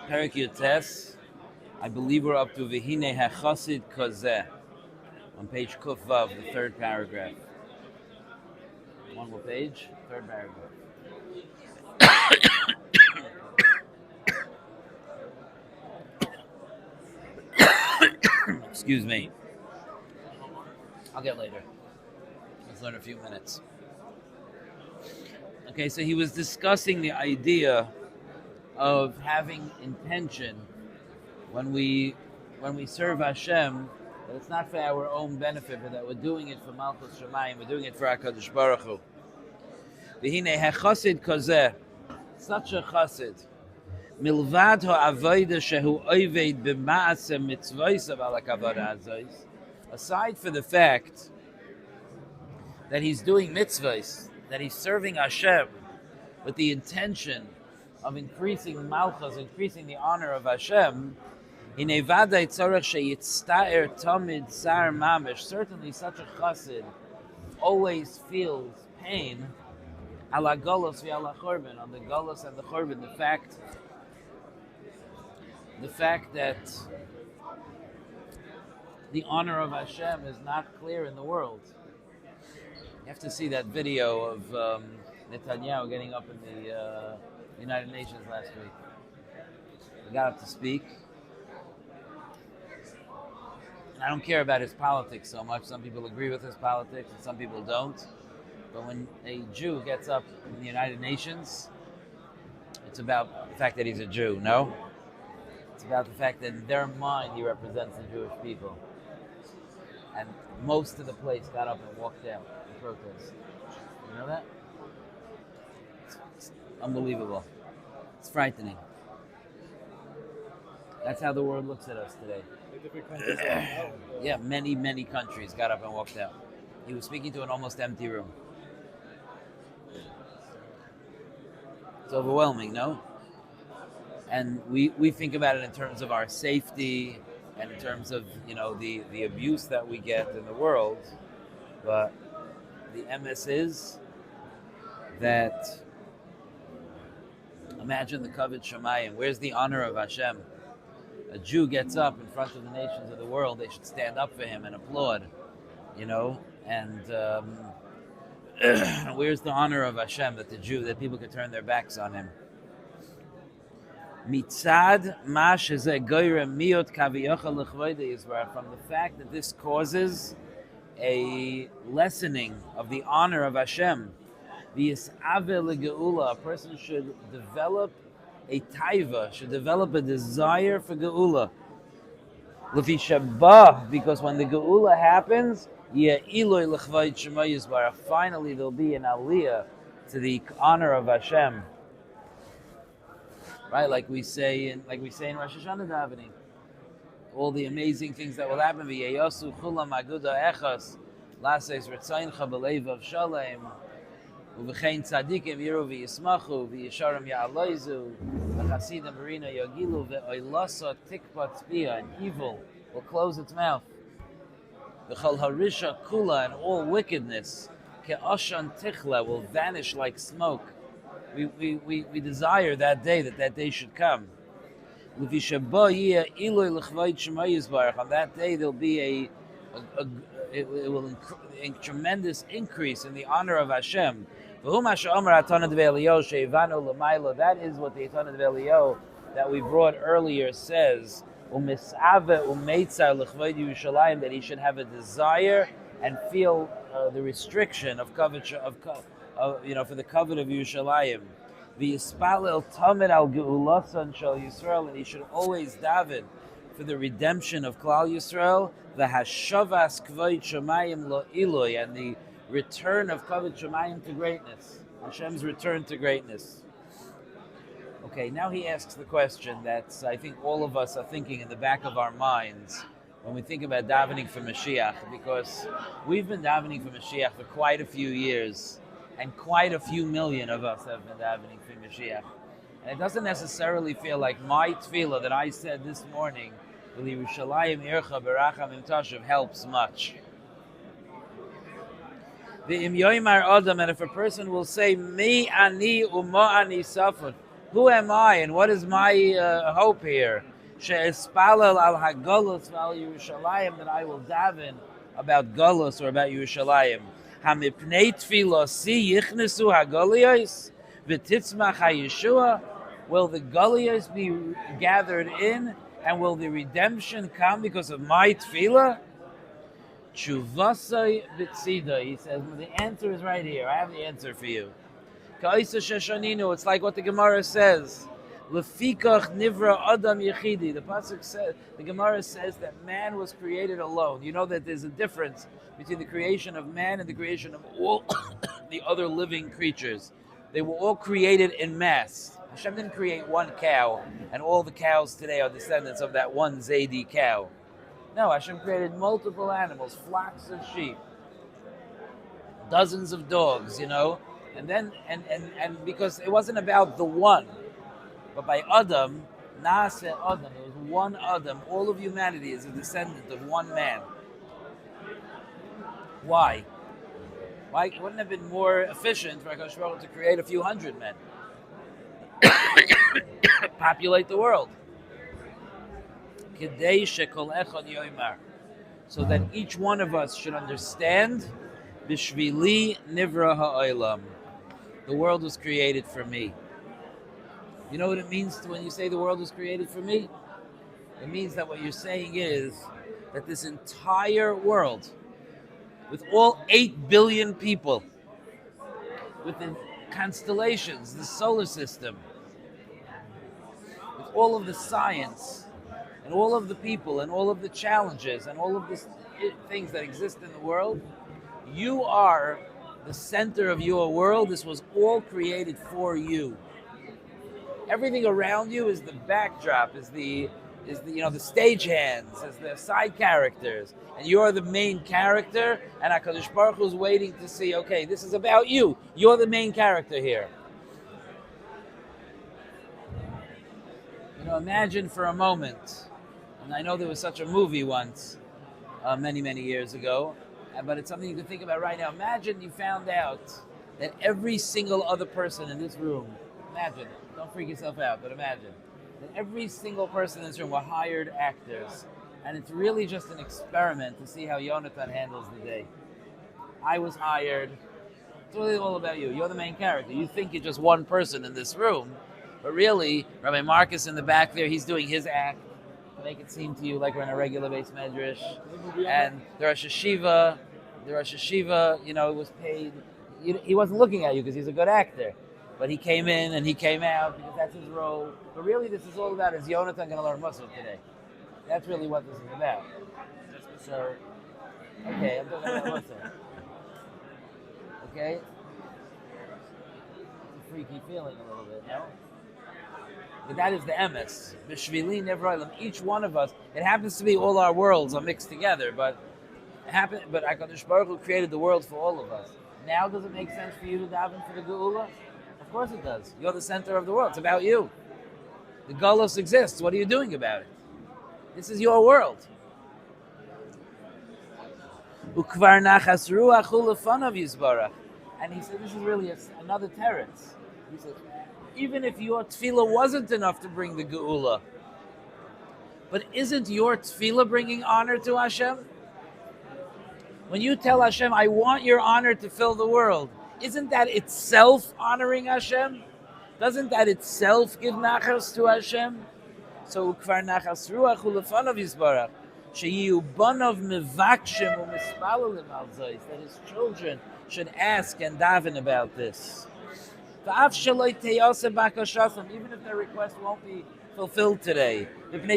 Perek Yutes. I believe we're up to V'hine HaChasid Kozeh on page Kuf Vav, the third paragraph. One more page, third paragraph. Excuse me. I'll get later. Let's learn a few minutes. Okay, so he was discussing the idea of having intention when we serve Hashem, that it's not for our own benefit, but that we're doing it for Malchus Shemayim, we're doing it for HaKadosh Baruch Hu. V'hinei hachasid kozeh, such a chassid, milvad ha'avoda shehu oived b'ma'aseh mitzvaysav ala kavod hazois, aside for the fact that he's doing mitzvahs, that he's serving Hashem with the intention of increasing Malchus, increasing the honor of Hashem, certainly such a chassid always feels pain ala golos v'ala chorban, on the golos and the chorban, the fact that the honor of Hashem is not clear in the world. You have to see that video of Netanyahu getting up in the United Nations last week. He got up to speak. And I don't care about his politics so much. Some people agree with his politics and some people don't. But when a Jew gets up in the United Nations, it's about the fact that he's a Jew, no? It's about the fact that in their mind he represents the Jewish people. And most of the place got up and walked out in protest. You know that? It's unbelievable. It's frightening. That's how the world looks at us today. Yeah, many countries got up and walked out. He was speaking to an almost empty room. It's overwhelming, no? And we think about it in terms of our safety and in terms of, the abuse that we get in the world. But the MS is that, imagine the Kavod Shemayim. Where's the honor of Hashem? A Jew gets up in front of the nations of the world, they should stand up for him and applaud, and where's the honor of Hashem that people could turn their backs on him? Mitzad ma shezeh goyrem miot kaviyochel lechvoidei Yisrael, from the fact that this causes a lessening of the honor of Hashem. V'yisave legeula, a person should develop a taiva, should develop a desire for geula. Lefi shabah, because when the geula happens, finally there'll be an aliyah to the honor of Hashem. Right, like we say in Rosh Hashanah davening, all the amazing things that will happen. V'yeyosu chulam aguda echas, laseis retzaincha b'leivav shalem, u'v'chein tzadikim yiru v'yismachu, v'yisharim ya'aloizu, v'chasidim barina yogilu, v'oilasa tikpat tzpiya, and evil will close its mouth. V'chol harisha kula, and all wickedness, ke'ashan tichla, will vanish like smoke. We desire that day should come. On that day there'll be a tremendous increase in the honor of Hashem. That is what the Eitanah D'Velio that we brought earlier says. That he should have a desire and feel the restriction of covet for the covet of Yerushalayim. V'yispalel tamid al geulasan shel Yisrael, and he should always daven for the redemption of Klal Yisrael. V'hashavas kavod shemayim lo iloi, and the return of kavod shemayim to greatness. Hashem's return to greatness. Okay, now he asks the question that I think all of us are thinking in the back of our minds when we think about davening for Mashiach, because we've been davening for Mashiach for quite a few years. And quite a few million of us have been davening for Mashiach. And it doesn't necessarily feel like my tefillah that I said this morning, Yerushalayim ircha beracham im tashav, helps much. V'im yoymar adam, and if a person will say, Mi ani u'ma ani safar, Who am I, and what is my hope here? She'espalel al hagolus val Yerushalayim, that I will daven about Golus or about Yerushalayim. Hamipnei tfilosi yichnesu hagoliyos v'titzmach hayeshua. Will the Goliyos be gathered in, and will the redemption come because of my tefillah? Chuvasai b'tzida. He says, well, the answer is right here. I have the answer for you. Ka'isa sheshaninu. It's like what the Gemara says. Lefikach nivra adam yechidi. The pasuk says, the Gemara says that man was created alone. You know that there's a difference between the creation of man and the creation of all the other living creatures. They were all created in mass. Hashem didn't create one cow, and all the cows today are descendants of that one Zaidi cow. No, Hashem created multiple animals, flocks of sheep, dozens of dogs, and then and because it wasn't about the one, but by Adam, Naaseh Adam, it was one Adam. All of humanity is a descendant of one man. Why? Why wouldn't it have been more efficient for HaKadosh Baruch Hu to create a few hundred men? Populate the world. So that each one of us should understand, Bishvili nivra ha'olam. The world was created for me. You know what it means when you say the world was created for me? It means that what you're saying is that this entire world, with all 8 billion people, with the constellations, the solar system, with all of the science, and all of the people, and all of the challenges, and all of the things that exist in the world, you are the center of your world. This was all created for you. Everything around you is the backdrop, is the stagehands, is the side characters, and you're the main character. And HaKadosh Baruch Hu is waiting to see, okay, this is about you. You're the main character here. Imagine for a moment, and I know there was such a movie once, many, many years ago, but it's something you can think about right now. Imagine you found out that every single other person in this room, imagine, don't freak yourself out, but imagine that every single person in this room were hired actors, and it's really just an experiment to see how Yonatan handles the day. I was hired. It's really all about you. You're the main character. You think you're just one person in this room, but really, Rabbi Marcus in the back there, he's doing his act to make it seem to you like we're in a regular base medrash. And the Rosh Hashiva, was paid. He wasn't looking at you because he's a good actor. But he came in and he came out because that's his role. But really, this is all about, is Yonatan going to learn Musaf today? That's really what this is about. So, okay, I'm talking about Musaf. Okay? It's a freaky feeling a little bit, no? But that is the emes. B'shvili nevroilim. Each one of us, it happens to be all our worlds are mixed together, but HaKadosh Baruch Hu created the world for all of us. Now does it make sense for you to daven for the Geula? Of course it does. You're the center of the world. It's about you. The Golos exists. What are you doing about it? This is your world. Ukvar nachas ruach hu lefanav yizbarach. And he said, this is really another teretz. He said, even if your tefillah wasn't enough to bring the Geula, but isn't your tefillah bringing honor to Hashem? When you tell Hashem, I want your honor to fill the world, isn't that itself honoring Hashem? Doesn't that itself give nachas to Hashem? So ukvar nachas ruach hu lefanav yizbarach sheyiu banav mevakshim u'mispalalim al zayis, that his children should ask and daven about this. Even if their request won't be fulfilled today, because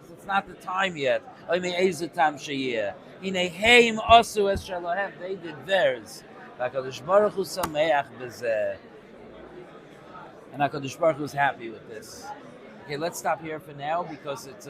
it's not the time yet. They did theirs. And HaKadosh Baruch Hu is happy with this. Okay, let's stop here for now because it's